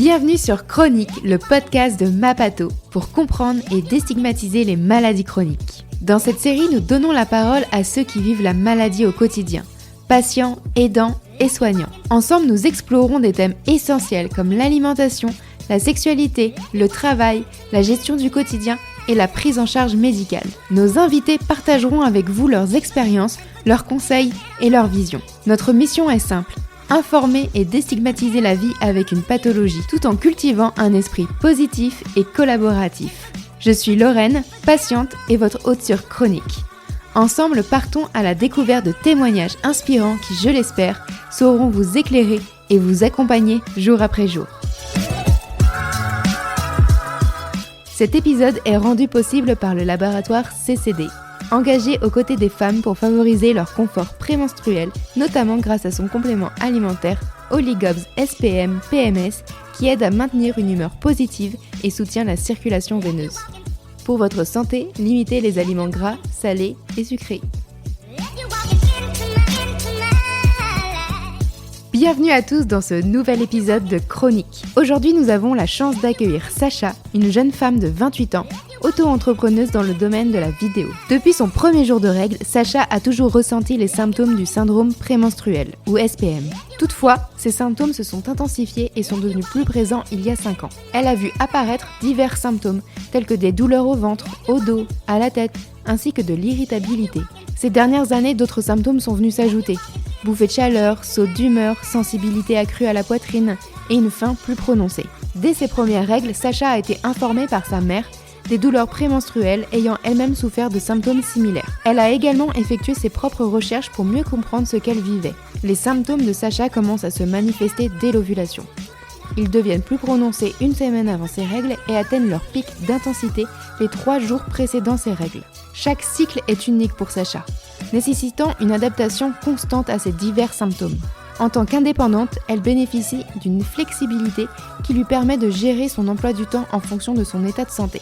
Bienvenue sur Chronique, le podcast de Mapato, pour comprendre et déstigmatiser les maladies chroniques. Dans cette série, nous donnons la parole à ceux qui vivent la maladie au quotidien, patients, aidants et soignants. Ensemble, nous explorerons des thèmes essentiels comme l'alimentation, la sexualité, le travail, la gestion du quotidien et la prise en charge médicale. Nos invités partageront avec vous leurs expériences, leurs conseils et leurs visions. Notre mission est simple: informer et déstigmatiser la vie avec une pathologie, tout en cultivant un esprit positif et collaboratif. Je suis Lorraine, patiente et votre hôte sur Chronique. Ensemble, partons à la découverte de témoignages inspirants qui, je l'espère, sauront vous éclairer et vous accompagner jour après jour. Cet épisode est rendu possible par le laboratoire CCD, engagé aux côtés des femmes pour favoriser leur confort prémenstruel, notamment grâce à son complément alimentaire Oligobs SPM PMS qui aide à maintenir une humeur positive et soutient la circulation veineuse. Pour votre santé, limitez les aliments gras, salés et sucrés. Bienvenue à tous dans ce nouvel épisode de Chronique. Aujourd'hui, nous avons la chance d'accueillir Sacha, une jeune femme de 28 ans, auto-entrepreneuse dans le domaine de la vidéo. Depuis son premier jour de règles, Sacha a toujours ressenti les symptômes du syndrome prémenstruel, ou SPM. Toutefois, ces symptômes se sont intensifiés et sont devenus plus présents il y a 5 ans. Elle a vu apparaître divers symptômes, tels que des douleurs au ventre, au dos, à la tête, ainsi que de l'irritabilité. Ces dernières années, d'autres symptômes sont venus s'ajouter: bouffées de chaleur, sautes d'humeur, sensibilité accrue à la poitrine et une faim plus prononcée. Dès ses premières règles, Sacha a été informée par sa mère des douleurs prémenstruelles ayant elle-même souffert de symptômes similaires. Elle a également effectué ses propres recherches pour mieux comprendre ce qu'elle vivait. Les symptômes de Sacha commencent à se manifester dès l'ovulation. Ils deviennent plus prononcés une semaine avant ses règles et atteignent leur pic d'intensité les 3 jours précédant ses règles. Chaque cycle est unique pour Sacha, nécessitant une adaptation constante à ces divers symptômes. En tant qu'indépendante, elle bénéficie d'une flexibilité qui lui permet de gérer son emploi du temps en fonction de son état de santé.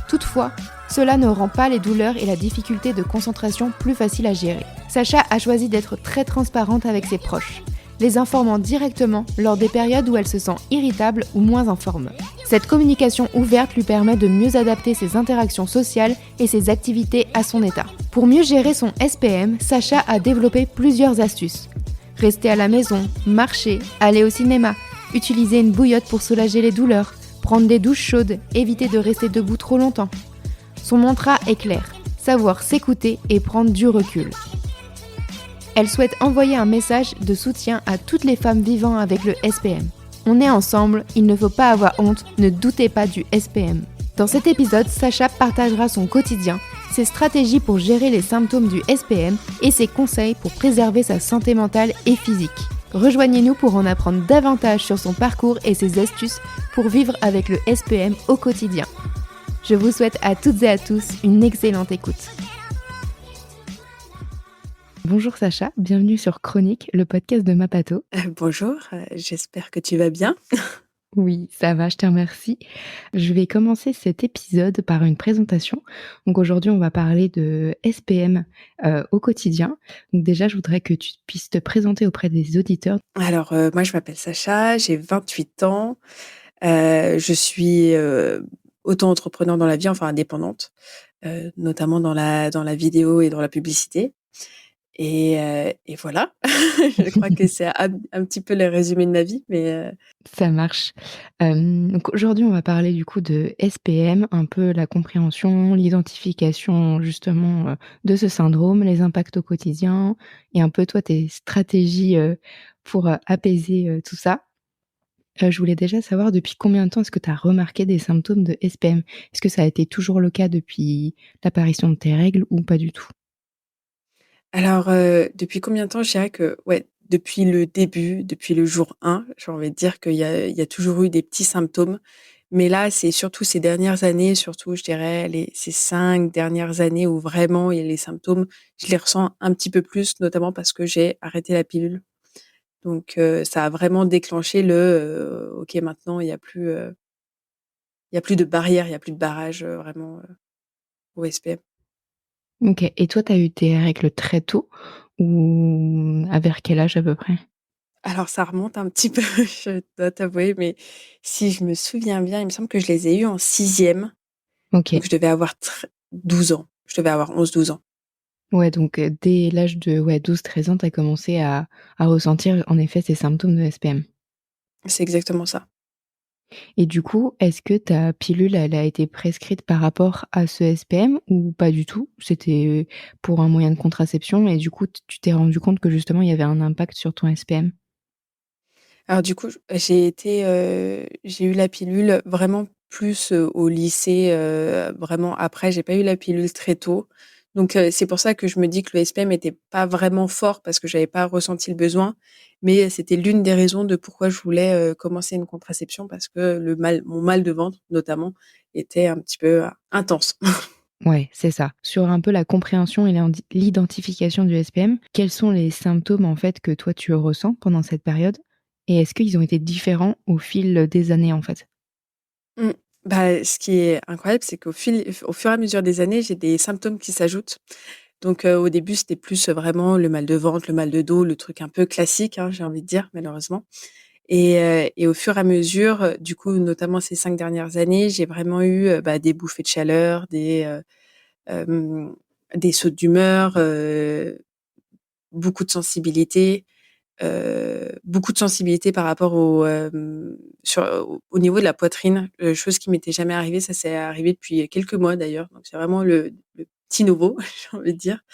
Toutefois, cela ne rend pas les douleurs et la difficulté de concentration plus faciles à gérer. Sacha a choisi d'être très transparente avec ses proches, les informant directement lors des périodes où elle se sent irritable ou moins en forme. Cette communication ouverte lui permet de mieux adapter ses interactions sociales et ses activités à son état. Pour mieux gérer son SPM, Sacha a développé plusieurs astuces. Rester à la maison, marcher, aller au cinéma, utiliser une bouillotte pour soulager les douleurs, prendre des douches chaudes, éviter de rester debout trop longtemps. Son mantra est clair: savoir s'écouter et prendre du recul. Elle souhaite envoyer un message de soutien à toutes les femmes vivant avec le SPM. On est ensemble, il ne faut pas avoir honte, ne doutez pas du SPM. Dans cet épisode, Sacha partagera son quotidien, ses stratégies pour gérer les symptômes du SPM et ses conseils pour préserver sa santé mentale et physique. Rejoignez-nous pour en apprendre davantage sur son parcours et ses astuces pour vivre avec le SPM au quotidien. Je vous souhaite à toutes et à tous une excellente écoute. Bonjour Sacha, bienvenue sur Chronique, le podcast de Mapato. Bonjour, j'espère que tu vas bien. Oui, ça va, je te remercie. Je vais commencer cet épisode par une présentation. Donc aujourd'hui, on va parler de SPM au quotidien. Donc déjà, je voudrais que tu puisses te présenter auprès des auditeurs. Alors, moi, je m'appelle Sacha, j'ai 28 ans. Je suis auto-entrepreneur dans la vie, enfin indépendante, notamment dans la vidéo et dans la publicité. Et voilà, je crois que c'est un petit peu le résumé de ma vie, mais Ça marche. Donc aujourd'hui, on va parler du coup de SPM, un peu la compréhension, l'identification justement de ce syndrome, les impacts au quotidien et un peu toi tes stratégies pour apaiser tout ça. Je voulais déjà savoir depuis combien de temps est-ce que tu as remarqué des symptômes de SPM? Est-ce que ça a été toujours le cas depuis l'apparition de tes règles ou pas du tout? alors, depuis combien de temps? Je dirais que, ouais, depuis le début, depuis le jour 1, j'ai envie de dire qu'il y a toujours eu des petits symptômes. Mais là, c'est surtout ces dernières années, surtout, je dirais, ces 5 dernières années où vraiment il y a les symptômes, je les ressens un petit peu plus, notamment parce que j'ai arrêté la pilule. Donc, ça a vraiment déclenché OK, maintenant il y a plus de barrière, il y a plus de barrage, vraiment, au SPM. OK, et toi, tu as eu tes règles très tôt ou vers quel âge à peu près? Alors ça remonte un petit peu, je dois t'avouer, mais si je me souviens bien, il me semble que je les ai eus en sixième, donc OK. je devais avoir 12 ans. Je devais avoir 11-12 ans. Ouais, donc dès l'âge de ouais 12-13 ans, tu as commencé à ressentir en effet ces symptômes de SPM. C'est exactement ça. Et du coup, est-ce que ta pilule, elle a été prescrite par rapport à ce SPM ou pas du tout? C'était pour un moyen de contraception et du coup, tu t'es rendu compte que justement il y avait un impact sur ton SPM? Alors du coup, j'ai eu la pilule vraiment plus, au lycée, vraiment après. J'ai pas eu la pilule très tôt. Donc c'est pour ça que je me dis que le SPM était pas vraiment fort parce que j'avais pas ressenti le besoin. Mais c'était l'une des raisons de pourquoi je voulais, commencer une contraception parce que mon mal de ventre notamment était un petit peu, intense. Ouais, c'est ça. Sur un peu la compréhension et l'identification du SPM, quels sont les symptômes en fait que toi tu ressens pendant cette période? Et est-ce qu'ils ont été différents au fil des années en fait? Mmh. Bah, ce qui est incroyable, c'est au fur et à mesure des années, j'ai des symptômes qui s'ajoutent. Donc, au début, c'était plus, vraiment le mal de ventre, le mal de dos, le truc un peu classique, hein, j'ai envie de dire, malheureusement. Et au fur et à mesure, du coup, notamment ces 5 dernières années, j'ai vraiment eu, bah, des bouffées de chaleur, hem, des sautes d'humeur, beaucoup de sensibilité, beaucoup de sensibilité par rapport au niveau de la poitrine, chose qui m'était jamais arrivée. Ça, c'est arrivé depuis quelques mois d'ailleurs, donc c'est vraiment le petit nouveau, j'ai envie de dire.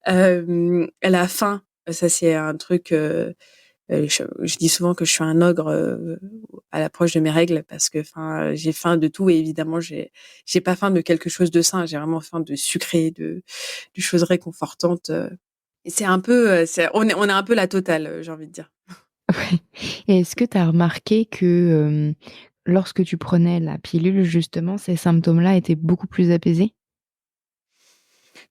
La faim, ça c'est un truc, je dis souvent que je suis un ogre, à l'approche de mes règles parce que enfin, j'ai faim de tout et évidemment j'ai pas faim de quelque chose de sain, j'ai vraiment faim de sucré, de choses réconfortantes, et c'est un peu, on est un peu la totale, j'ai envie de dire. Ouais. Et est-ce que tu as remarqué que, lorsque tu prenais la pilule justement, ces symptômes-là étaient beaucoup plus apaisés?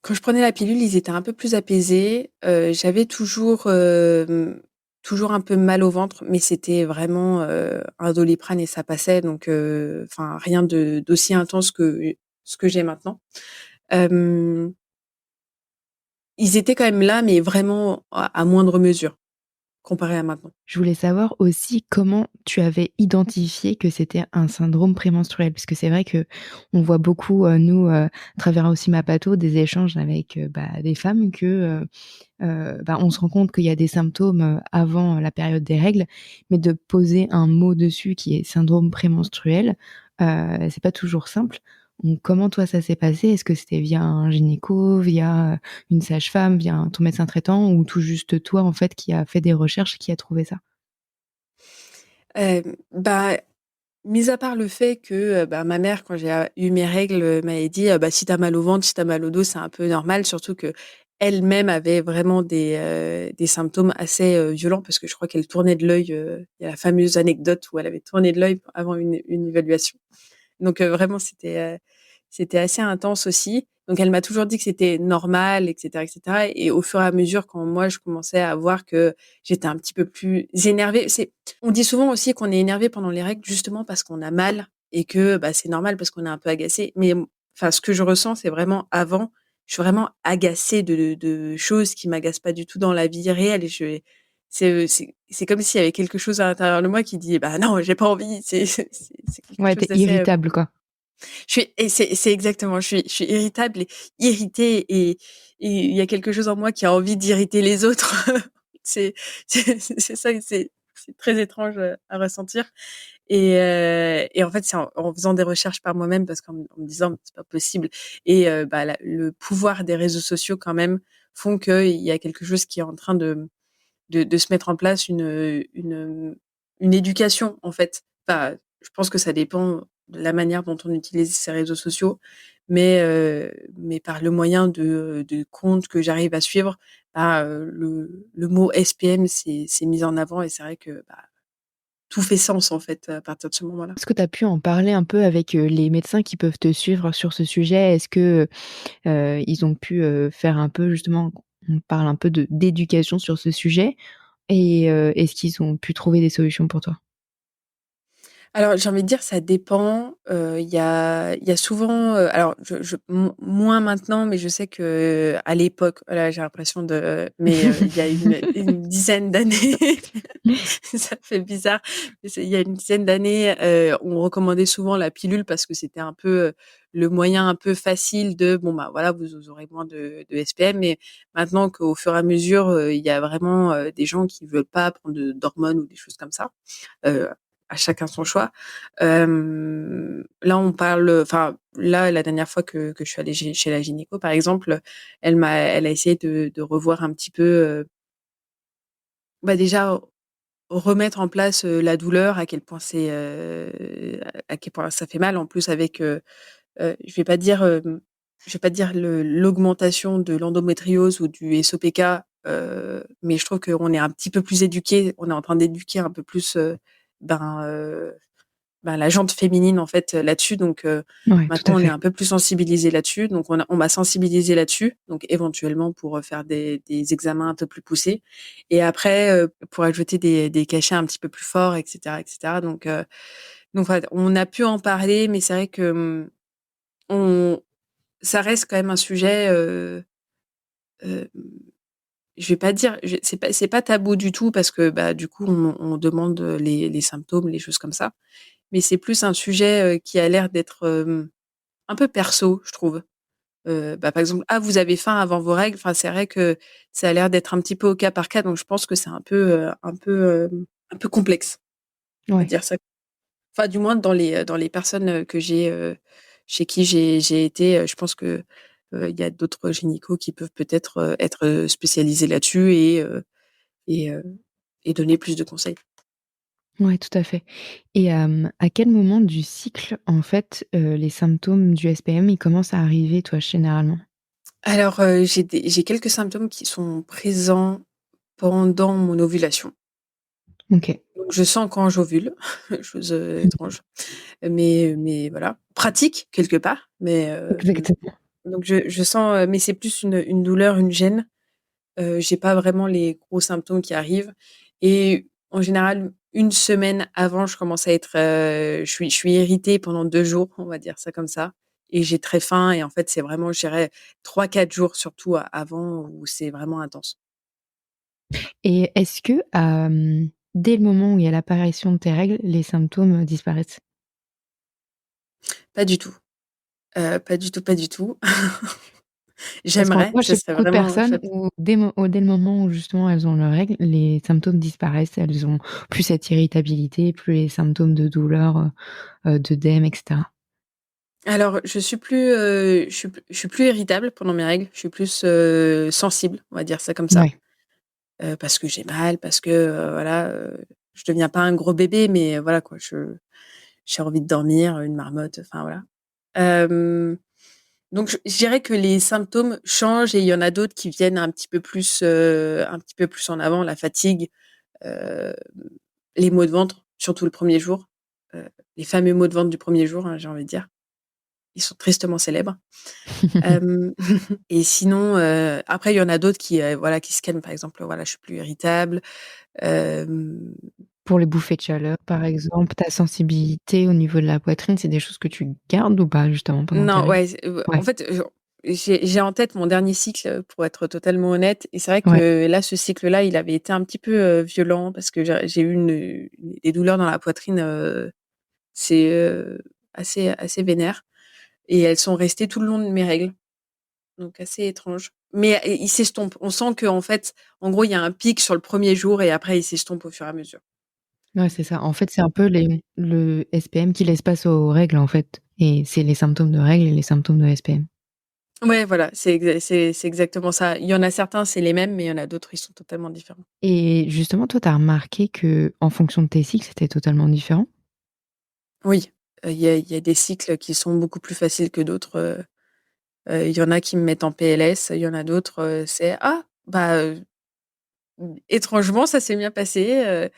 Quand je prenais la pilule, ils étaient un peu plus apaisés, j'avais toujours un peu mal au ventre, mais c'était vraiment, un Doliprane et ça passait donc enfin rien d'aussi intense que ce que j'ai maintenant. Hem, Ils étaient quand même là, mais vraiment à moindre mesure, comparé à maintenant. Je voulais savoir aussi comment tu avais identifié que c'était un syndrome prémenstruel? Puisque c'est vrai qu'on voit beaucoup, nous, à travers aussi ma patho, des échanges avec, bah, des femmes que, bah, on se rend compte qu'il y a des symptômes, avant la période des règles, mais de poser un mot dessus qui est syndrome prémenstruel, c'est pas toujours simple. Donc comment toi ça s'est passé? Est-ce que c'était via un gynéco, via, une sage-femme, via ton médecin traitant ou tout juste toi, en fait, qui a fait des recherches, qui a trouvé ça? Bah, mis à part le fait que, bah, ma mère quand j'ai eu mes règles, m'avait dit: «Bah, si tu as mal au ventre, si tu as mal au dos, c'est un peu normal». Surtout qu'elle-même avait vraiment des symptômes assez, violents parce que je crois qu'elle tournait de l'œil, il y a la fameuse anecdote où elle avait tourné de l'œil avant une évaluation. Donc vraiment c'était assez intense aussi. Donc elle m'a toujours dit que c'était normal et cetera et cetera et au fur et à mesure, quand moi je commençais à voir que j'étais un petit peu plus énervée, on dit souvent aussi qu'on est énervé pendant les règles justement parce qu'on a mal et que, bah, c'est normal parce qu'on est un peu agacé. Mais enfin ce que je ressens, c'est vraiment avant, je suis vraiment agacée de choses qui m'agacent pas du tout dans la vie réelle et c'est comme s'il y avait quelque chose à l'intérieur de moi qui dit: «Bah non, j'ai pas envie». C'est quelque Ouais, chose tu d'assez, irritable, quoi. c'est exactement, je suis irritable et irritée et il y a quelque chose en moi qui a envie d'irriter les autres. C'est c'est ça, c'est très étrange, à ressentir et en fait, c'est en faisant des recherches par moi-même parce qu'en me disant: «C'est pas possible» et bah, le pouvoir des réseaux sociaux quand même font qu'il y a quelque chose qui est en train de se mettre en place une éducation, en fait. Enfin, je pense que ça dépend de la manière dont on utilise ces réseaux sociaux, mais par le moyen de comptes que j'arrive à suivre, bah, le mot SPM s'est mis en avant et c'est vrai que, bah, tout fait sens, en fait, à partir de ce moment-là. Est-ce que tu as pu en parler un peu avec, les médecins qui peuvent te suivre sur ce sujet? Est-ce que, ils ont pu, faire un peu justement on parle un peu de d'éducation sur ce sujet et est-ce qu'ils ont pu trouver des solutions pour toi? Alors, j'ai envie de dire, ça dépend. Il y a souvent, alors moins maintenant, mais je sais que à l'époque, voilà, j'ai l'impression mais il y a une dizaine d'années, ça fait bizarre, mais il y a une dizaine d'années, on recommandait souvent la pilule parce que c'était un peu le moyen un peu facile de, bon, bah voilà, vous aurez moins de SPM. Mais maintenant qu'au fur et à mesure, il y a vraiment des gens qui veulent pas prendre d'hormones ou des choses comme ça. Euh, à chacun son choix. Là, on parle, enfin, là, la dernière fois que je suis allée chez la gynéco, par exemple, elle a essayé de revoir un petit peu, bah déjà remettre en place la douleur, à quel point ça fait mal. En plus, avec, je vais pas dire l'augmentation de l'endométriose ou du SOPK, mais je trouve qu'on est un petit peu plus éduqué. On est en train d'éduquer un peu plus, ben, la jante féminine en fait là-dessus. Donc Ouais, tout maintenant à on est fait. un peu plus sensibilisé là-dessus. Donc on m'a sensibilisé là-dessus. Donc éventuellement pour faire des examens un peu plus poussés. Et après pour ajouter des cachets un petit peu plus forts, etc., etc. Donc voilà, on a pu en parler, mais c'est vrai que on ça reste quand même un sujet. Euh, je vais pas dire, c'est pas tabou du tout parce que bah du coup on demande les symptômes, les choses comme ça. Mais c'est plus un sujet qui a l'air d'être un peu perso, je trouve. Bah, par exemple: «Ah, vous avez faim avant vos règles». Enfin, c'est vrai que ça a l'air d'être un petit peu au cas par cas, donc je pense que c'est un peu complexe, on va Ouais. dire ça. Enfin, du moins dans les personnes chez qui j'ai été, je pense que il y a d'autres gynécos qui peuvent peut-être être spécialisés là-dessus et heu et donner plus de conseils. Ouais, tout à fait. Et à quel moment du cycle, en fait, les symptômes du SPM, ils commencent à arriver, toi, généralement? Alors, j'ai quelques symptômes qui sont présents pendant mon ovulation. OK. Donc je sens quand j'ovule, chose étrange, mais voilà, pratique quelque part, Exactement. donc je sens, mais c'est plus une douleur, une gêne. J'ai pas vraiment les gros symptômes qui arrivent et en général, une semaine avant, je commence à être, je suis irritée pendant 2 jours, on va dire ça comme ça, et j'ai très faim. Et en fait, c'est vraiment, je dirais 3-4 jours surtout avant où c'est vraiment intense. Et est-ce que, dès le moment où il y a l'apparition de tes règles, les symptômes, disparaissent? Pas du tout, pas du tout, pas du tout. Parce qu'en J'aimerais, moi, ça j'ai serait beaucoup de vraiment personnes chouette. où dès le moment où justement elles ont leurs règles, les symptômes disparaissent. Elles ont plus cette irritabilité, plus les symptômes de douleur, d'œdème et cetera. Alors, je suis plus irritable pendant mes règles, je suis plus, sensible, on va dire ça comme ça. Ouais. Parce que j'ai mal, parce que, voilà, je deviens pas un gros bébé, mais voilà quoi, j'ai envie de dormir, une marmotte, enfin voilà. Hem, donc je dirais que les symptômes changent et il y en a d'autres qui viennent un petit peu plus en avant, la fatigue, heu, les maux de ventre, surtout le premier jour, heu, les fameux maux de ventre du premier jour, hein, j'ai envie de dire. Ils sont tristement célèbres. Hem Et sinon, après il y en a d'autres voilà, qui se calment. Par exemple, voilà, je suis plus irritable. Hem, Pour les bouffées de chaleur, par exemple, ta sensibilité au niveau de la poitrine, c'est des choses que tu gardes ou pas justement pendant tes non, règles? ouais, en Ouais, fait, j'ai en tête mon dernier cycle, pour être totalement honnête, et c'est vrai ouais. que là, ce cycle-là, il avait été un petit peu, violent parce que j'ai eu des douleurs dans la poitrine, c'est, assez vénère, et elles sont restées tout le long de mes règles, donc assez étrange. Mais il s'estompe. On sent qu'en fait, en gros, il y a un pic sur le premier jour et après il s'estompe au fur et à mesure. Ouais, c'est ça. En fait, c'est un peu le SPM qui laisse place aux règles, en fait, et c'est les symptômes de règles et les symptômes de SPM. Ouais, voilà, c'est exactement ça. Il y en a certains, c'est les mêmes, mais il y en a d'autres, ils sont totalement différents. Et justement, toi, tu as remarqué qu'en fonction de tes cycles, c'était totalement différent? Oui, il y a des cycles qui sont beaucoup plus faciles que d'autres. Il y en a qui me mettent en PLS, il y en a d'autres, c'est: «Ah, bah, étrangement, ça s'est bien passé».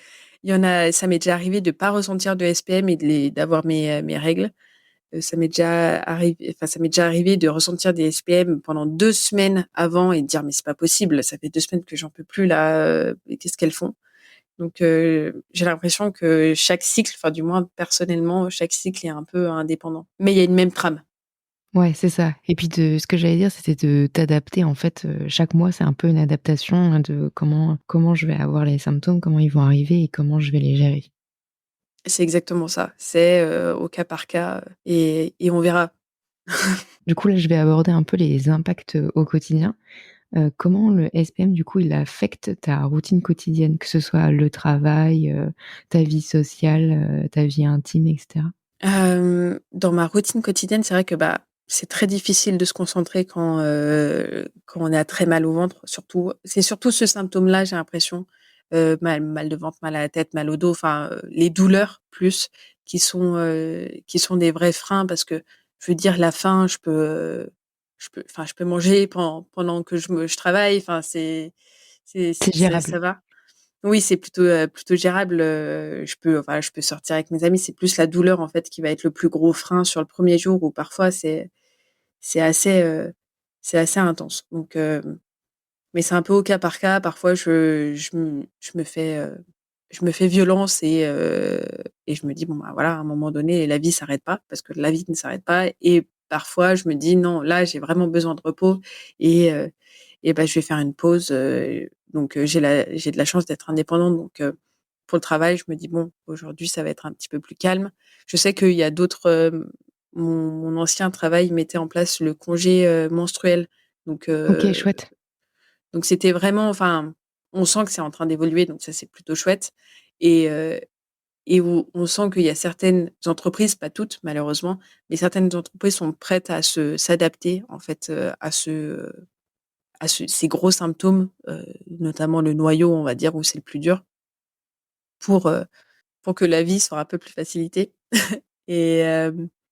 Il y en a, ça m'est déjà arrivé de pas ressentir de SPM et d'avoir mes règles. Ça m'est déjà arrivé de ressentir des SPM pendant 2 semaines avant et de dire: «Mais c'est pas possible, ça fait 2 semaines que j'en peux plus là, qu'est-ce qu'elles font?» Donc, j'ai l'impression que chaque cycle, enfin, du moins personnellement, chaque cycle est un peu indépendant. Mais il y a une même trame. Ouais, c'est ça. Et puis de ce que j'allais dire, c'était de t'adapter en fait, chaque mois, c'est un peu une adaptation de comment je vais avoir les symptômes, comment ils vont arriver et comment je vais les gérer. C'est exactement ça. C'est, au cas par cas, et on verra. Du coup, là, je vais aborder un peu les impacts, au quotidien. Comment le SPM, du coup, il affecte ta routine quotidienne, que ce soit le travail, ta vie sociale, ta vie intime et cetera? Dans ma routine quotidienne, c'est vrai que, bah, c'est très difficile de se concentrer quand on a très mal au ventre, surtout. C'est surtout ce symptôme-là, j'ai l'impression, mal de ventre, mal à la tête, mal au dos, enfin, les douleurs plus qui sont des vrais freins parce que je veux dire la faim, je peux manger pendant que je travaille, enfin C'est ça gérable. va. Oui, c'est plutôt gérable, je peux sortir avec mes amis. C'est plus la douleur, en fait, qui va être le plus gros frein sur le premier jour où parfois c'est assez, c'est assez intense. Donc, mais c'est un peu au cas par cas. Parfois je me fais violence et je me dis: «Bon, bah, voilà, à un moment donné, la vie s'arrête pas», parce que la vie ne s'arrête pas et parfois je me dis: «Non, là, j'ai vraiment besoin de repos et heu bah, je vais faire une pause», donc j'ai de la chance d'être indépendante donc pour le travail, je me dis: «Bon, aujourd'hui, ça va être un petit peu plus calme». Je sais qu'il y a d'autres, mon ancien travail mettait en place le congé, menstruel donc OK, chouette. c'était vraiment enfin, on sent que c'est en train d'évoluer, donc ça, c'est plutôt chouette et heu et où on sent qu'il y a certaines entreprises, pas toutes malheureusement, mais certaines entreprises sont prêtes à s'adapter en fait, à ces gros symptômes, notamment le noyau, on va dire, où c'est le plus dur pour, heu, pour que la vie soit un peu plus facilitée et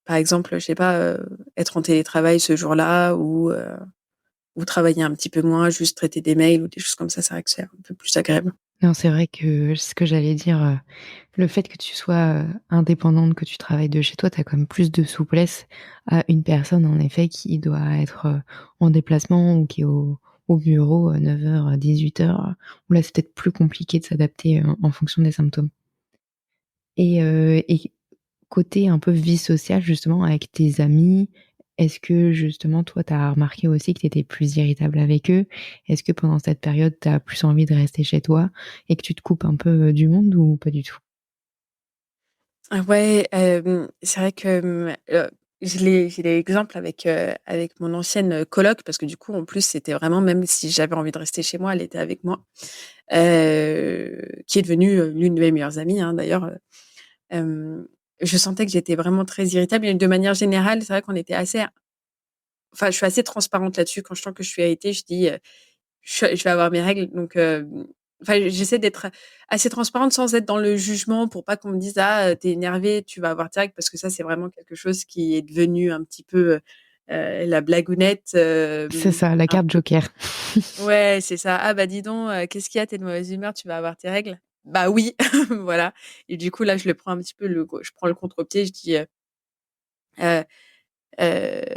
par exemple, je sais pas, être en télétravail ce jour-là ou travailler un petit peu moins, juste traiter des mails ou des choses comme ça, c'est vrai que c'est un peu plus agréable. Non, c'est vrai que ce que j'allais dire, le fait que tu sois, indépendante, que tu travailles de chez toi, tu as quand même plus de souplesse à une personne, en effet, qui doit être, en déplacement ou qui est au bureau, 9h, 18h, où là, c'est peut-être plus compliqué de s'adapter, en fonction des symptômes. Et côté un peu vie sociale, justement, avec tes amis, est-ce que justement, toi, tu as remarqué aussi que tu étais plus irritable avec eux? Est-ce que pendant cette période, tu as plus envie de rester chez toi et que tu te coupes un peu, du monde ou pas du tout? Ah ouais, c'est vrai que, j'ai l'exemple avec mon ancienne, coloc parce que du coup, en plus, c'était vraiment même si j'avais envie de rester chez moi, elle était avec moi, qui est devenue, l'une de mes meilleures amies, hein, d'ailleurs, je sentais que j'étais vraiment très irritable et de manière générale, c'est vrai qu'on était assez enfin, je suis assez transparente là-dessus. Quand je sens que je suis irritée, je dis, je vais avoir mes règles donc enfin, j'essaie d'être assez transparente sans être dans le jugement pour pas qu'on me dise: «Ah, tu es énervée, tu vas avoir tes règles», parce que ça, c'est vraiment quelque chose qui est devenu un petit peu, la blagounette, C'est ça, la un carte peu joker. ouais, c'est ça: «Ah bah, dis donc, qu'est-ce qu'il y a? Tu es de mauvaise humeur, tu vas avoir tes règles?» «Bah oui», voilà et du coup, là, je le prends un petit peu je prends le contre-pied, je dis, heu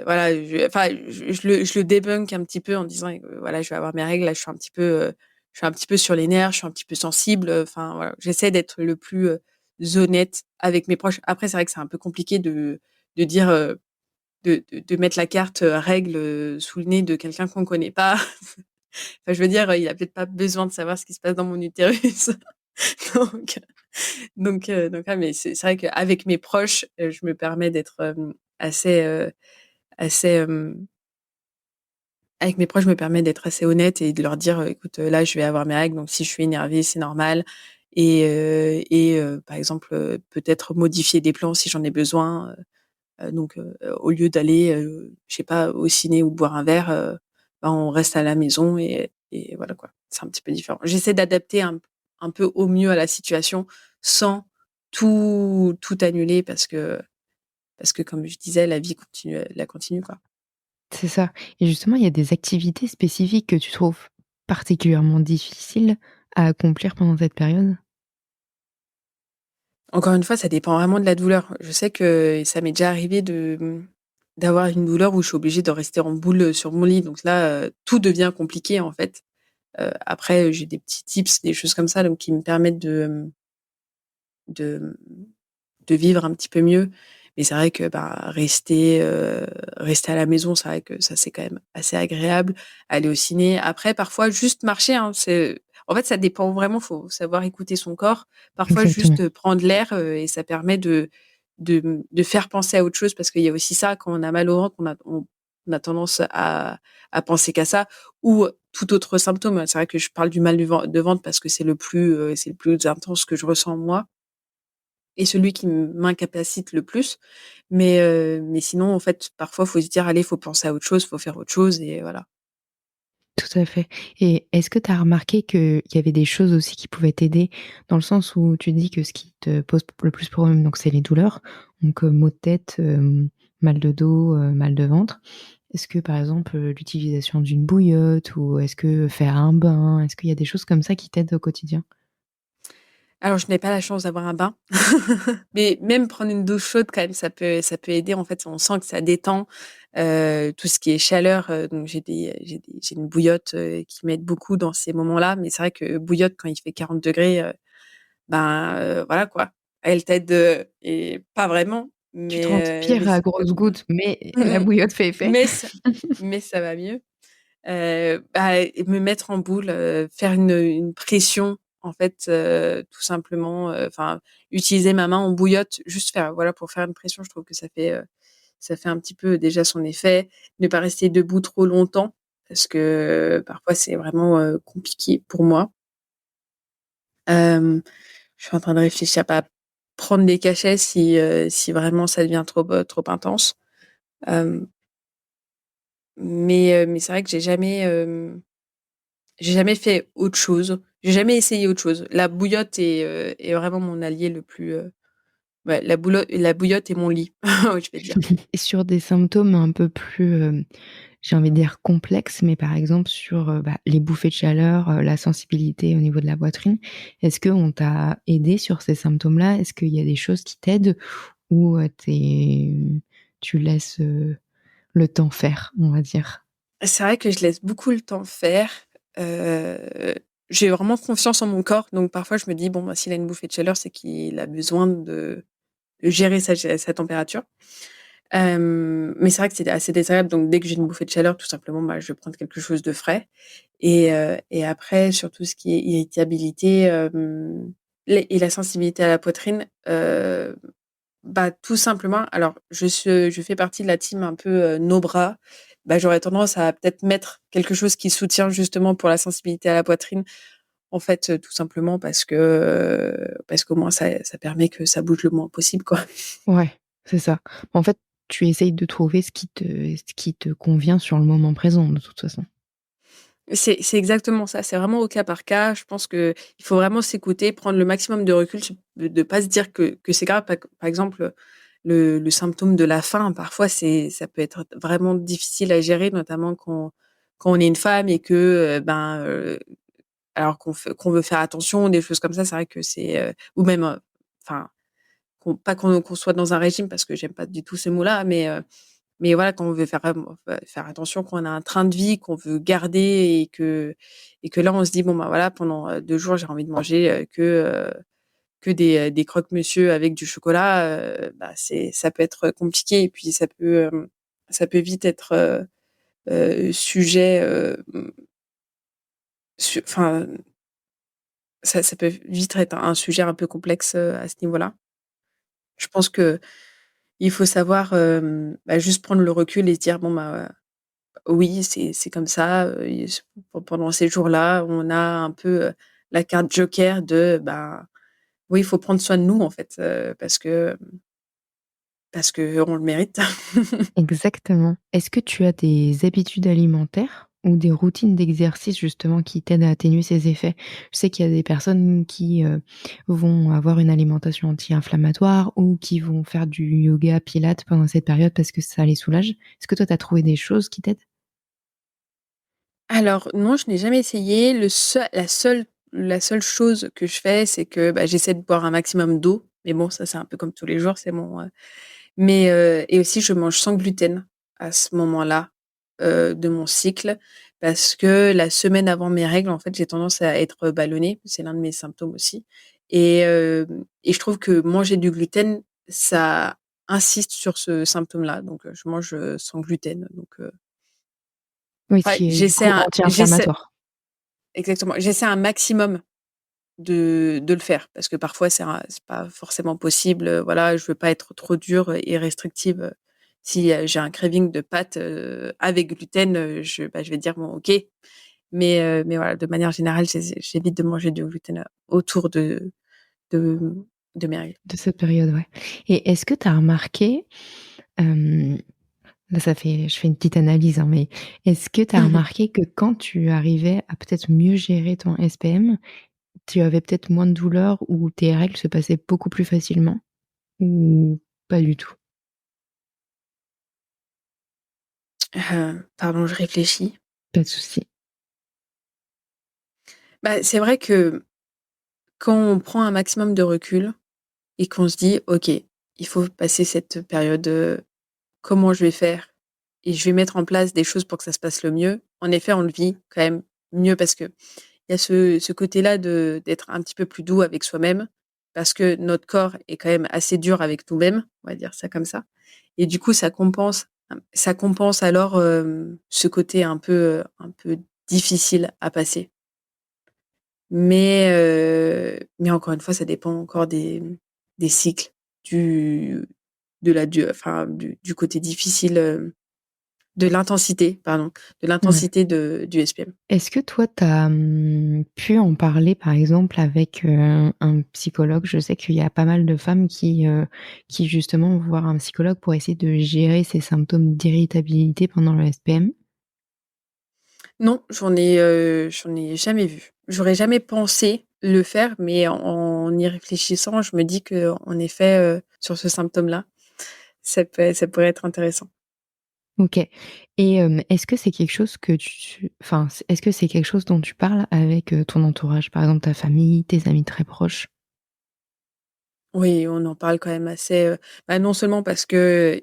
voilà, je le débunk un petit peu en disant: voilà, je vais avoir mes règles, là, je suis un petit peu sur les nerfs, je suis un petit peu sensible», enfin, voilà. J'essaie d'être le plus, honnête avec mes proches. Après, c'est vrai que c'est un peu compliqué de dire, de mettre la carte, règles, sous le nez de quelqu'un qu'on connaît pas. Enfin, je veux dire, il a peut-être pas besoin de savoir ce qui se passe dans mon utérus. Donc ah, mais c'est vrai qu'avec mes proches, je me permets d'être, assez, assez, avec mes proches, je me permets d'être assez honnête et de leur dire: «Écoute, là, je vais avoir mes règles, donc si je suis énervée, c'est normal» par exemple, peut-être modifier des plans si j'en ai besoin, donc au lieu d'aller, je sais pas, au ciné ou boire un verre, bah, on reste à la maison et voilà, quoi. C'est un petit peu différent. J'essaie d'adapter un peu au mieux à la situation sans tout annuler parce que comme je disais, la vie continue, elle continue, quoi. C'est ça et justement, il y a des activités spécifiques que tu trouves particulièrement difficiles à accomplir pendant cette période? Encore une fois, ça dépend vraiment de la douleur. Je sais que ça m'est déjà arrivé d'avoir une douleur où je suis obligée de rester en boule, sur mon lit. Donc là, tout devient compliqué, en fait. Après, j'ai des petits tips, des choses comme ça, donc qui me permettent de de vivre un petit peu mieux. Mais c'est vrai que, bah, rester à la maison, c'est vrai que ça, c'est quand même assez agréable. Aller au ciné. Après, parfois, juste marcher, hein, en fait, ça dépend vraiment, faut savoir écouter son corps. Parfois, Exactement. juste, prendre l'air, et ça permet de faire penser à autre chose parce qu'il y a aussi ça, quand on a mal au ventre, on a tendance à penser qu'à ça ou tout autre symptôme. C'est vrai que je parle du mal de ventre parce que c'est le plus intense que je ressens moi et celui qui m'incapacite le plus. Mais sinon, en fait, parfois, faut se dire: «Allez, faut penser à autre chose, faut faire autre chose» et voilà. Tout à fait. Et est-ce que tu as remarqué qu'il y avait des choses aussi qui pouvaient t'aider? Dans le sens où tu dis que ce qui te pose le plus problème, donc c'est les douleurs, donc maux de tête, mal de dos, mal de ventre. Est-ce que par exemple, l'utilisation d'une bouillotte ou est-ce que faire un bain, est-ce qu'il y a des choses comme ça qui t'aident au quotidien? Alors, je n'ai pas la chance d'avoir un bain, mais même prendre une douche chaude quand même, ça peut aider. En fait, on sent que ça détend, tout ce qui est chaleur, donc j'ai une bouillotte, qui m'aide beaucoup dans ces moments-là, mais c'est vrai que bouillotte quand il fait 40°, ben, voilà quoi. Elle t'aide, et pas vraiment, Tu mais transpires à grosses gouttes, mais la bouillotte fait effet? mais ça mais ça va mieux. Bah et me mettre en boule, faire une pression en fait, tout simplement, enfin utiliser ma main en bouillotte, juste faire voilà pour faire une pression, je trouve que ça fait un petit peu déjà son effet. Ne pas rester debout trop longtemps parce que parfois c'est vraiment, compliqué pour moi. Hem, je suis en train de réfléchir à pas prendre des cachets si vraiment ça devient trop intense. Hem, mais c'est vrai que j'ai jamais fait autre chose. J'ai jamais essayé autre chose. La bouillotte est vraiment mon allié le plus, ouais, la bouillotte et mon lit, je vais dire. Et sur des symptômes un peu plus, j'ai envie de dire complexes, mais par exemple sur, bah, les bouffées de chaleur, la sensibilité au niveau de la poitrine, est-ce qu'on t'a aidé sur ces symptômes-là? Est-ce qu'il y a des choses qui t'aident ou, tu laisses, le temps faire, on va dire? C'est vrai que je laisse beaucoup le temps faire. Heu, j'ai vraiment confiance en mon corps, donc parfois je me dis: «Bon, bah, s'il a une bouffée de chaleur, c'est qu'il a besoin de gérer sa température». Mais c'est vrai que c'est assez désagréable, donc dès que j'ai une bouffée de chaleur, tout simplement, bah, je vais prendre quelque chose de frais et après sur tout ce qui est irritabilité, et la sensibilité à la poitrine, bah, tout simplement alors je fais partie de la team un peu, no bras. Bah, j'aurais tendance à peut-être mettre quelque chose qui soutient justement pour la sensibilité à la poitrine, en fait, tout simplement parce qu'au moins ça permet que ça bouge le moins possible, quoi. Ouais, c'est ça. En fait, tu essayes de trouver ce qui te convient sur le moment présent, de toute façon. C'est exactement ça, c'est vraiment au cas par cas. Je pense qu'il faut vraiment s'écouter, prendre le maximum de recul, de pas se dire que c'est grave. Par exemple, le symptôme de la faim, parfois ça peut être vraiment difficile à gérer, notamment quand on est une femme et que, alors qu'on veut faire attention, des choses comme ça, c'est vrai que ou même, enfin, qu'on soit dans un régime parce que j'aime pas du tout ce mot-là, mais voilà, quand on veut faire attention, quand on a un train de vie qu'on veut garder et que là, on se dit: «Bon, bah, voilà, pendant, 2 jours, j'ai envie de manger, que des croque-monsieur avec du chocolat», bah, ça peut être compliqué et puis ça peut vite être, sujet, enfin, ça peut vite être un sujet un peu complexe, à ce niveau-là. Je pense qu'il faut savoir, bah, juste prendre le recul et se dire: «Bon, bah, oui, c'est comme ça, et pendant ces jours-là, on a un peu, la carte joker de, ben, oui, il faut prendre soin de nous, en fait, parce qu'on le mérite». Exactement. Est-ce que tu as des habitudes alimentaires ou des routines d'exercice justement qui t'aident à atténuer ces effets? Je sais qu'il y a des personnes qui, vont avoir une alimentation anti-inflammatoire ou qui vont faire du yoga, pilates pendant cette période parce que ça les soulage. Est-ce que toi, tu as trouvé des choses qui t'aident? Alors non, je n'ai jamais essayé. La seule chose que je fais, c'est que, bah, j'essaie de boire un maximum d'eau, mais bon, ça, c'est un peu comme tous les jours, et aussi je mange sans gluten à ce moment-là, de mon cycle. parce que la semaine avant mes règles, en fait, j'ai tendance à être ballonnée. C'est l'un de mes symptômes aussi et je trouve que manger du gluten, ça insiste sur ce symptôme-là. Donc je mange, sans gluten. Donc Oui, ce ouais, qui est du coup j'essaie anti-inflammatoire. exactement, j'essaie un maximum de le faire parce que parfois c'est pas forcément possible, voilà, je veux pas être trop dure et restrictive, si, j'ai un craving de pâtes, avec gluten, je vais dire: «Bon OK», mais voilà, de manière générale, j'évite de manger du gluten, autour de de mes règles. De cette période, ouais. Et est-ce que tu as remarqué, hem, là je fais une petite analyse, hein, mais est-ce que tu as remarqué que quand tu arrivais à peut-être mieux gérer ton SPM, tu avais peut-être moins de douleurs ou tes règles se passaient beaucoup plus facilement? Ou pas du tout? Pardon, je réfléchis. Pas de souci. Bah, c'est vrai que quand on prend un maximum de recul et qu'on se dit: «OK, il faut passer cette période, comment je vais faire et je vais mettre en place des choses pour que ça se passe le mieux». En effet, on le vit quand même mieux parce qu'il y a ce côté-là d'être un petit peu plus doux avec soi-même, parce que notre corps est quand même assez dur avec nous-mêmes, on va dire ça comme ça et du coup, ça compense alors, ce côté un peu difficile à passer. Mais encore une fois, ça dépend encore des cycles, du du côté difficile, de l'intensité, pardon, de Ouais. l'intensité du SPM. Est-ce que toi, tu as, pu en parler, par exemple, avec, un psychologue? Je sais qu'il y a pas mal de femmes qui justement vont voir un psychologue pour essayer de gérer ces symptômes d'irritabilité pendant le SPM. Non, j'en ai jamais vu. J'aurais jamais pensé le faire, mais en y réfléchissant, je me dis qu'en effet, sur ce symptôme-là, ça pourrait être intéressant. OK. Et est-ce que c'est quelque chose que est-ce que c'est quelque chose dont tu parles avec, ton entourage? Par exemple, ta famille, tes amis très proches? Oui, on en parle quand même assez, bah, non seulement parce que,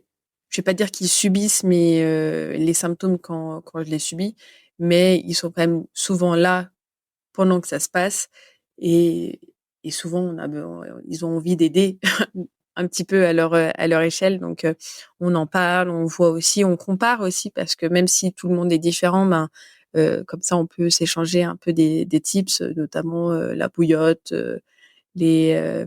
je vais pas dire qu'ils subissent les symptômes quand je les subis, mais ils sont quand même souvent là pendant que ça se passe et souvent ils ont envie d'aider un petit peu à leur échelle donc on en parle, on voit aussi, on compare aussi parce que même si tout le monde est différent, ben, comme ça on peut s'échanger un peu des tips, notamment, la bouillotte, les,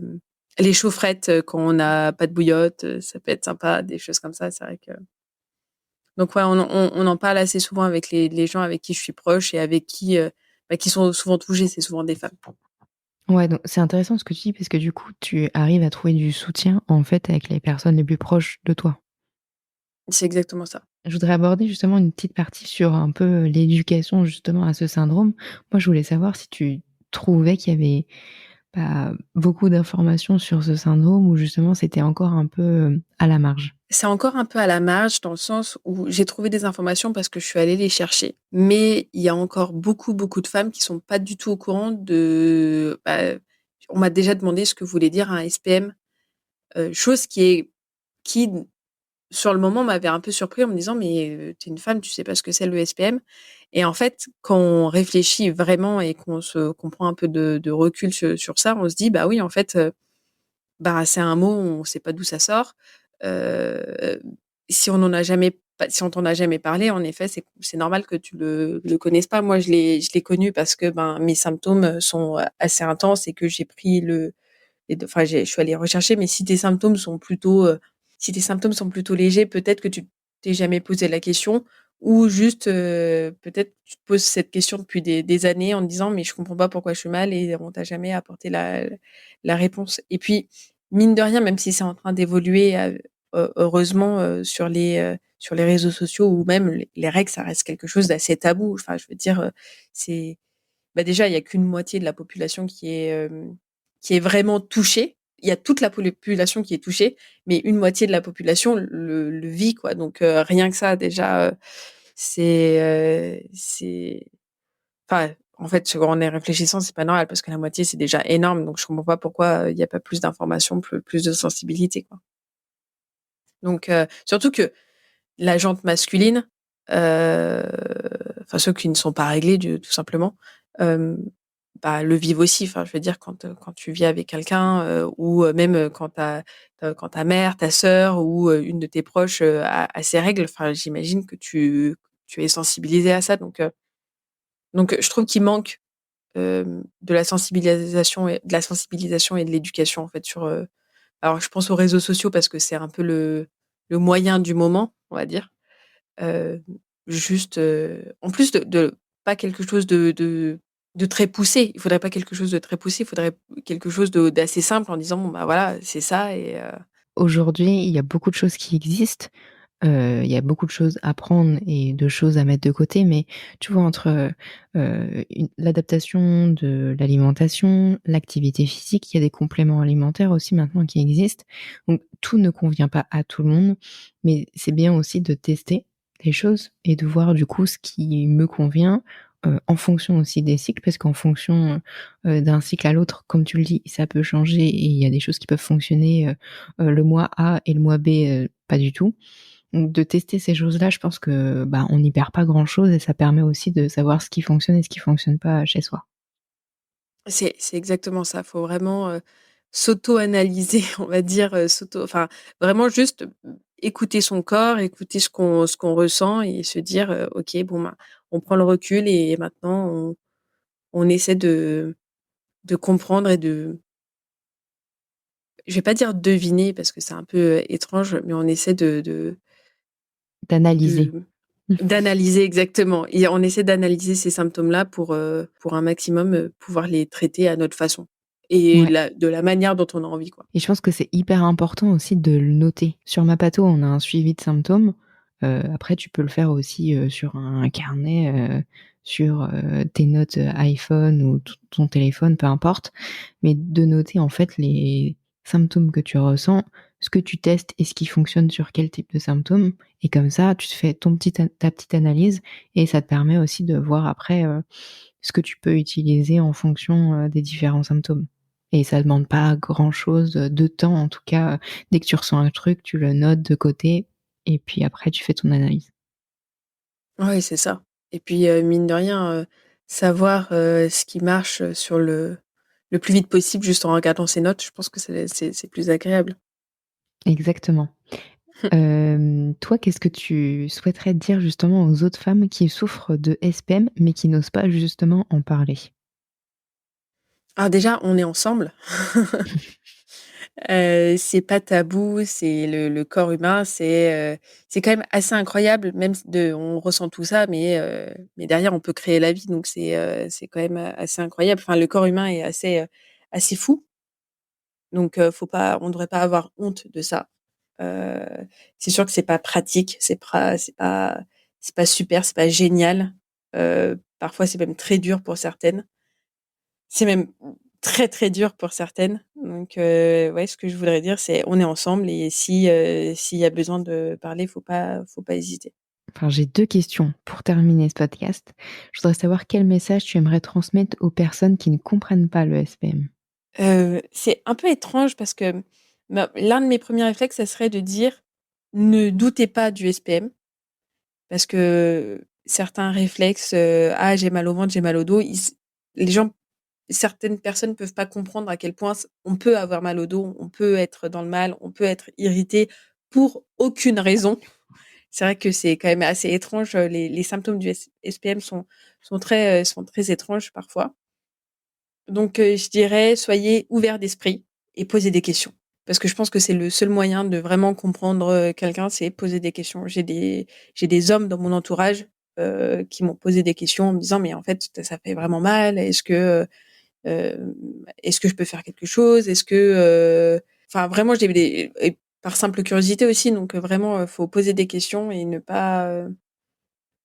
les chaufferettes, quand on n'a pas de bouillotte, ça peut être sympa, des choses comme ça, c'est vrai que donc ouais, on en parle assez souvent avec les gens avec qui je suis proche et avec qui, bah, qui sont souvent touchés, c'est souvent des femmes. Ouais, donc c'est intéressant ce que tu dis parce que du coup, tu arrives à trouver du soutien, en fait, avec les personnes les plus proches de toi. C'est exactement ça. Je voudrais aborder justement une petite partie sur un peu l'éducation justement à ce syndrome. Moi, je voulais savoir si tu trouvais qu'il y avait, bah, beaucoup d'informations sur ce syndrome ou justement c'était encore un peu, à la marge? C'est encore un peu à la marge dans le sens où j'ai trouvé des informations parce que je suis allée les chercher, mais il y a encore beaucoup, beaucoup de femmes qui sont pas du tout au courant on m'a déjà demandé ce que voulait dire un SPM, chose qui sur le moment, m'avait un peu surpris en me disant: «Mais, tu es une femme, tu sais pas ce que c'est le SPM?» et en fait, quand on réfléchit vraiment et qu'on prend un peu de recul sur ça, on se dit: «Bah oui, en fait, bah, c'est un mot, on sait pas d'où ça sort». Heu, si on t'en a jamais parlé, en effet, c'est normal que tu le connaisses pas. Moi, je l'ai connu parce que, ben, mes symptômes, sont, assez intenses et que j'ai pris le et de enfin, je suis allée rechercher, mais si tes symptômes sont plutôt légers, peut-être que tu t'es jamais posé la question ou juste, peut-être tu te poses cette question depuis des années en te disant: «Mais je comprends pas pourquoi je suis mal» et on t'a jamais apporté la réponse et puis, mine de rien, même si c'est en train d'évoluer, heureusement, sur les réseaux sociaux ou même les règles, ça reste quelque chose d'assez tabou. Enfin, je veux dire, c'est bah, déjà, il y a qu'une moitié de la population qui est vraiment touchée. Il y a toute la population qui est touchée, mais une moitié de la population le vit, quoi. Donc rien que ça déjà, c'est enfin, en fait, en y réfléchissant, c'est pas normal parce que la moitié, c'est déjà énorme. Donc je comprends pas pourquoi, il y a pas plus d'informations, plus de sensibilité, quoi. Donc surtout que la jante masculine, heu enfin ceux qui ne sont pas réglés du tout simplement, hem, bah, le vivent aussi. Enfin, je veux dire quand tu vis avec quelqu'un, ou même, quand ta mère, ta sœur ou, une de tes proches, a ses règles, enfin j'imagine que tu es sensibilisée à ça donc je trouve qu'il manque, de la sensibilisation et de l'éducation en fait sur, alors je pense aux réseaux sociaux parce que c'est un peu le moyen du moment, on va dire. Heu, juste, en plus de pas quelque chose de très poussé. Il faudrait pas quelque chose de très poussé, il faudrait quelque chose d'assez simple en disant: «Bon, bah, voilà, c'est ça et Aujourd'hui, il y a beaucoup de choses qui existent. Il y a beaucoup de choses à prendre et de choses à mettre de côté, mais tu vois, entre, une l'adaptation de l'alimentation, l'activité physique, il y a des compléments alimentaires aussi maintenant qui existent. Donc tout ne convient pas à tout le monde, mais c'est bien aussi de tester les choses et de voir du coup ce qui me convient, en fonction aussi des cycles, parce qu'en fonction, d'un cycle à l'autre, comme tu le dis, ça peut changer et il y a des choses qui peuvent fonctionner, le mois A et le mois B, pas du tout. Donc de tester ces choses-là, je pense que, bah, on n'y perd pas grand-chose et ça permet aussi de savoir ce qui fonctionne et ce qui fonctionne pas chez soi. c'est exactement ça. Faut vraiment, s'auto-analyser, on va dire, enfin, vraiment juste, écouter son corps, écouter ce qu'on ressent et se dire, «OK, bon, ben, on prend le recul et maintenant on essaie de comprendre et de» je vais pas dire deviner parce que c'est un peu, étrange, mais on essaie D'analyser. de d'analyser exactement et on essaie d'analyser ces symptômes-là pour un maximum, pouvoir les traiter à notre façon et Ouais. de la manière dont on a envie, quoi. Et je pense que c'est hyper important aussi de le noter. Sur Mapato, on a un suivi de symptômes. Après tu peux le faire aussi, sur un carnet, sur, tes notes, iPhone ou ton téléphone, peu importe. Mais de noter en fait les symptômes que tu ressens, ce que tu testes et ce qui fonctionne sur quel type de symptômes et comme ça, tu te fais ta petite analyse et ça te permet aussi de voir après, ce que tu peux utiliser en fonction, des différents symptômes. Et ça demande pas grand-chose, de temps en tout cas, dès que tu ressens un truc, tu le notes de côté et puis après tu fais ton analyse. Ouais, c'est ça et puis, mine de rien, savoir, ce qui marche, sur le plus vite possible juste en regardant ses notes, je pense que c'est plus agréable. Exactement. Toi, qu'est-ce que tu souhaiterais dire justement aux autres femmes qui souffrent de SPM, mais qui n'osent pas justement en parler? Alors déjà, on est ensemble. C'est pas tabou, c'est le corps humain, c'est quand même assez incroyable, même s de on ressent tout ça, mais derrière on peut créer la vie, donc c'est quand même, assez incroyable. Enfin, le corps humain est assez fou, donc on devrait pas avoir honte de ça. Heu, c'est sûr que c'est pas pratique, c'est pas super, c'est pas génial. Parfois c'est même très dur pour certaines. C'est même très, très dur pour certaines. Donc ouais, ce que je voudrais dire, c'est on est ensemble et s'il y a besoin de parler, faut pas hésiter. Enfin, j'ai 2 questions pour terminer ce podcast. Je voudrais savoir quel message tu aimerais transmettre aux personnes qui ne comprennent pas le SPM? C'est un peu étrange parce que, bah, l'un de mes premiers réflexes, ça serait de dire: «Ne doutez pas du SPM», parce que certains réflexes, «Ah, j'ai mal au ventre, j'ai mal au dos», les gens certaines personnes peuvent pas comprendre à quel point on peut avoir mal au dos, on peut être dans le mal, on peut être irrité pour aucune raison. C'est vrai que c'est quand même assez étrange, les symptômes du SPM sont très étranges parfois. Donc je dirais soyez ouverts d'esprit et posez des questions. Parce que je pense que c'est le seul moyen de vraiment comprendre, quelqu'un, c'est poser des questions. J'ai des hommes dans mon entourage, qui m'ont posé des questions en me disant: «Mais en fait, ça fait vraiment mal. Est-ce que je peux faire quelque chose? Est-ce que, enfin vraiment j'ai des et par simple curiosité aussi donc vraiment, faut poser des questions et ne pas,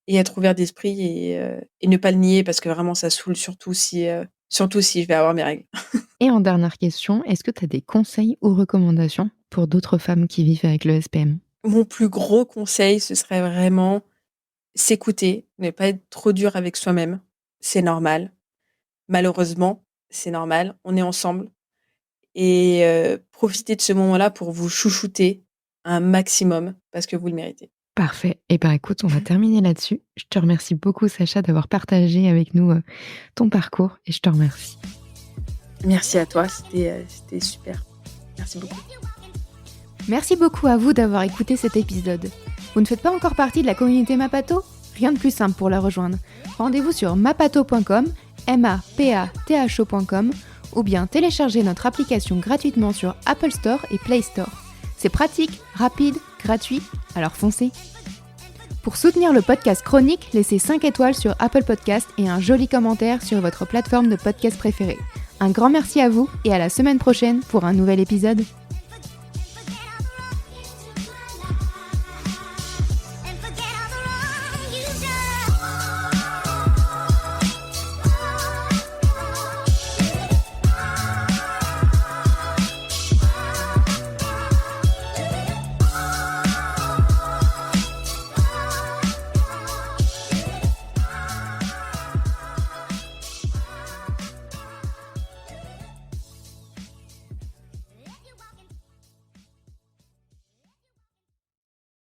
et être ouvert d'esprit et ne pas le nier parce que vraiment ça saoule surtout si je vais avoir mes règles. Et en dernière question, est-ce que tu as des conseils ou recommandations pour d'autres femmes qui vivent avec le SPM? Mon plus gros conseil, ce serait vraiment s'écouter, ne pas être trop dur avec soi-même. C'est normal. Malheureusement, c'est normal. On est ensemble et profitez de ce moment-là pour vous chouchouter un maximum parce que vous le méritez. Parfait. Et ben écoute, on va terminer là-dessus. Je te remercie beaucoup, Sacha, d'avoir partagé avec nous ton parcours et je te remercie. Merci à toi, c'était super. Merci beaucoup. Merci beaucoup à vous d'avoir écouté cet épisode. Vous ne faites pas encore partie de la communauté Mapato ? Rien de plus simple pour la rejoindre. Rendez-vous sur mapato.com, mapatho.com, ou bien téléchargez notre application gratuitement sur Apple Store et Play Store. C'est pratique, rapide, gratuit, alors foncez. Pour soutenir le podcast Chronique, laissez 5 étoiles sur Apple Podcast et un joli commentaire sur votre plateforme de podcast préférée. Un grand merci à vous et à la semaine prochaine pour un nouvel épisode.